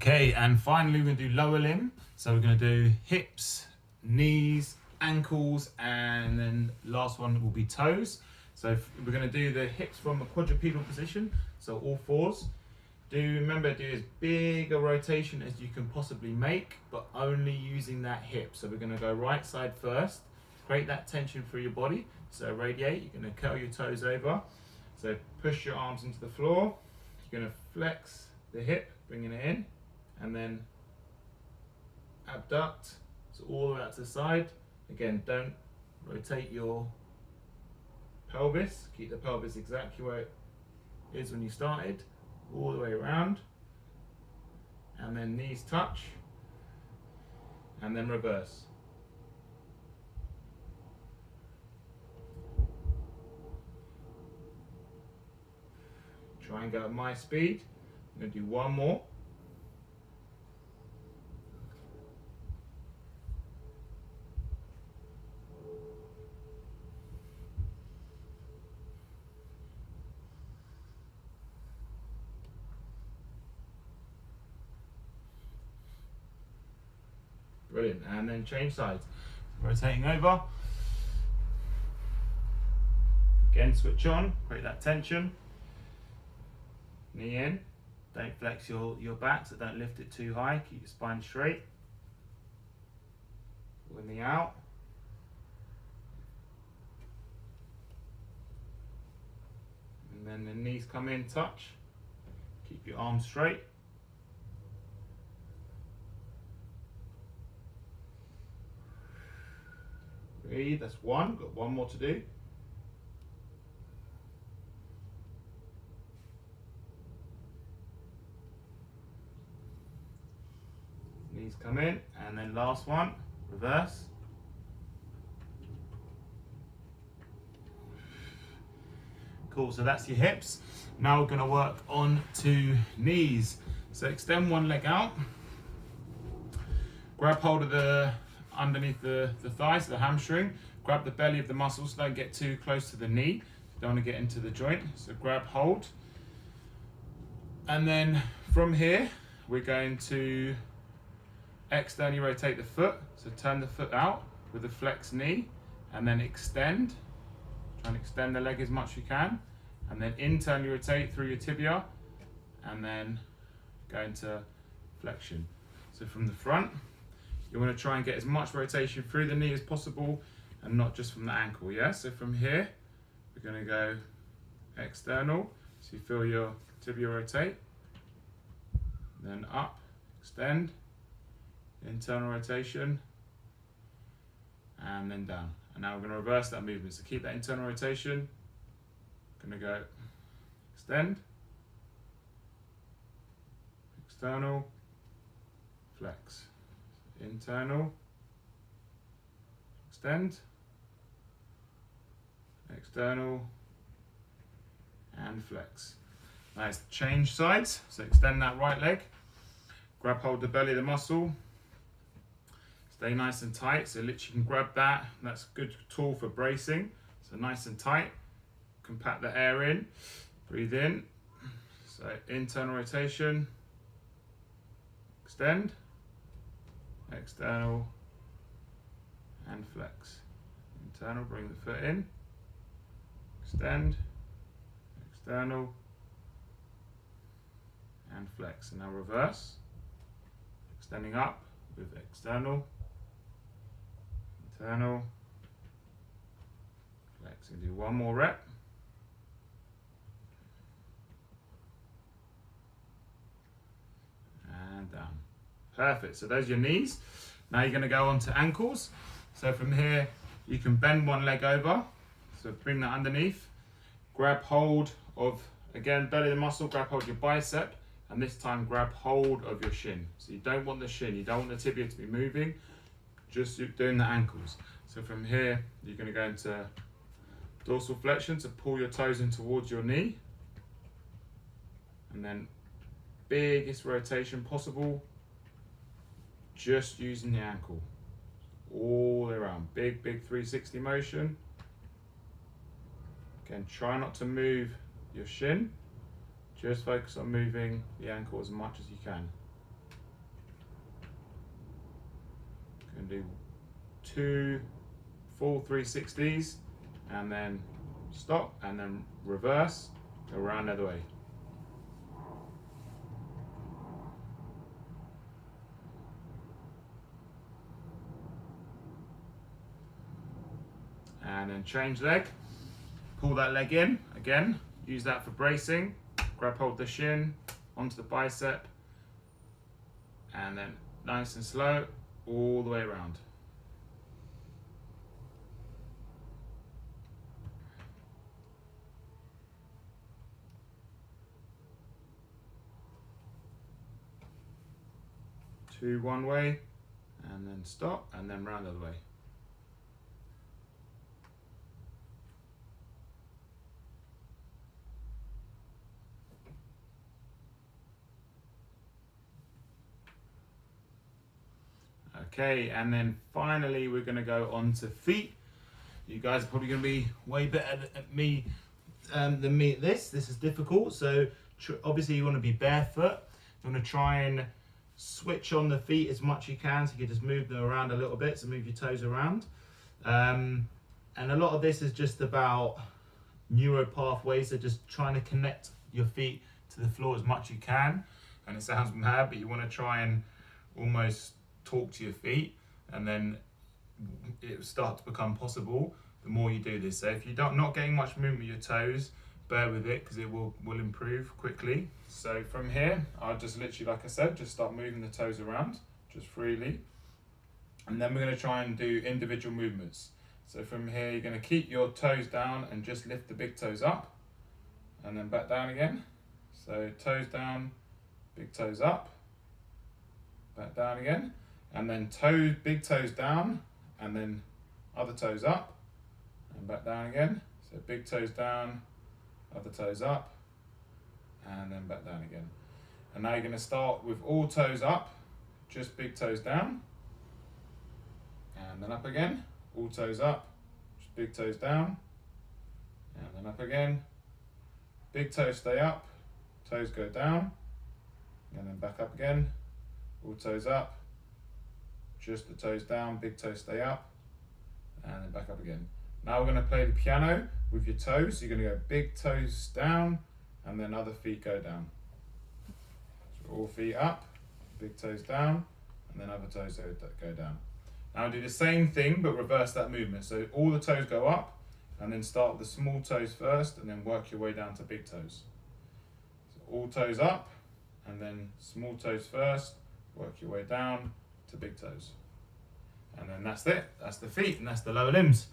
Okay, and finally we're going to do lower limb. So we're going to do hips, knees, ankles, and then last one will be toes. So we're going to do the hips from a quadrupedal position, so all fours. Remember, do as big a rotation as you can possibly make, but only using that hip. So we're going to go right side first, create that tension through your body. So radiate, you're going to curl your toes over. So push your arms into the floor. You're going to flex the hip, bringing it in, and then abduct, so all the way out to the side. Again, don't rotate your pelvis, keep the pelvis exactly where it is when you started, all the way around, and then knees touch, and then reverse. Try and go at my speed. I'm going to do one more. Brilliant, and then change sides. Rotating over. Again, switch on, create that tension. Knee in, don't flex your back, so don't lift it too high, keep your spine straight. Pull the knee out. And then the knees come in, touch. Keep your arms straight. Breathe, that's one, got one more to do. Knees come in, and then last one, reverse. Cool, so that's your hips. Now we're going to work on to knees. So extend one leg out, grab hold of the underneath the thighs, the hamstring, grab the belly of the muscles, don't get too close to the knee, don't want to get into the joint, so grab hold. And then from here, we're going to externally rotate the foot, so turn the foot out with a flexed knee, and then extend. Try and extend the leg as much as you can, and then internally rotate through your tibia, and then go into flexion. So from the front, you want to try and get as much rotation through the knee as possible, and not just from the ankle, yeah? So from here, we're going to go external, so you feel your tibia rotate, then up, extend, internal rotation, and then down. And now we're going to reverse that movement. So keep that internal rotation. Going to go extend, external, flex, internal, extend, external, and flex. Nice. Change sides. So extend that right leg. Grab hold the belly of the muscle. Stay nice and tight, so literally you can grab that. That's a good tool for bracing. So nice and tight. Compact the air in. Breathe in. So internal rotation. Extend. External. And flex. Internal, bring the foot in. Extend. External. And flex. And now reverse. Extending up with external. Internal, flex, and do one more rep. And down. Perfect, so those are your knees. Now you're going to go on to ankles. So from here, you can bend one leg over. So bring that underneath. Grab hold of, again, belly of the muscle, grab hold of your bicep, and this time grab hold of your shin. So you don't want the shin, you don't want the tibia to be moving. Just doing the ankles. So from here, you're going to go into dorsal flexion to pull your toes in towards your knee. And then biggest rotation possible, just using the ankle. All the way around, big 360 motion. Again, try not to move your shin. Just focus on moving the ankle as much as you can. do 2 full 360s, and then stop, and then reverse, go around the other way. And then change leg, pull that leg in, again, use that for bracing, grab hold the shin, onto the bicep, and then nice and slow, all the way around. Two one way, and then stop, and then round the other way. Okay, and then finally we're going to go on to feet. You guys are probably going to be way better at me than me at this. This is difficult, so obviously you want to be barefoot. You want to try and switch on the feet as much as you can, so you can just move them around a little bit, so move your toes around. And a lot of this is just about neuro pathways, so just trying to connect your feet to the floor as much as you can. And it sounds mad, but you want to try and almost talk to your feet, and then it will start to become possible the more you do this. So if you're not getting much movement with your toes, bear with it, because it will improve quickly. So from here, I'll just literally, like I said, just start moving the toes around just freely, and then we're going to try and do individual movements. So from here, you're going to keep your toes down and just lift the big toes up, and then back down again. So toes down, big toes up, back down again, and then big toes down, and then other toes up, and back down again. So big toes down, other toes up, and then back down again. And now you're going to start with all toes up, just big toes down, and then up again, all toes up, just big toes down, and then up again. Big toes stay up, toes go down, and then back up again, all toes up, just the toes down, big toes stay up, and then back up again. Now we're going to play the piano with your toes. So you're going to go big toes down, and then other feet go down. So all feet up, big toes down, and then other toes go down. Now do the same thing, but reverse that movement. So all the toes go up, and then start with the small toes first, and then work your way down to big toes. So all toes up, and then small toes first, work your way down to big toes. And then that's it. That's the feet, and that's the lower limbs.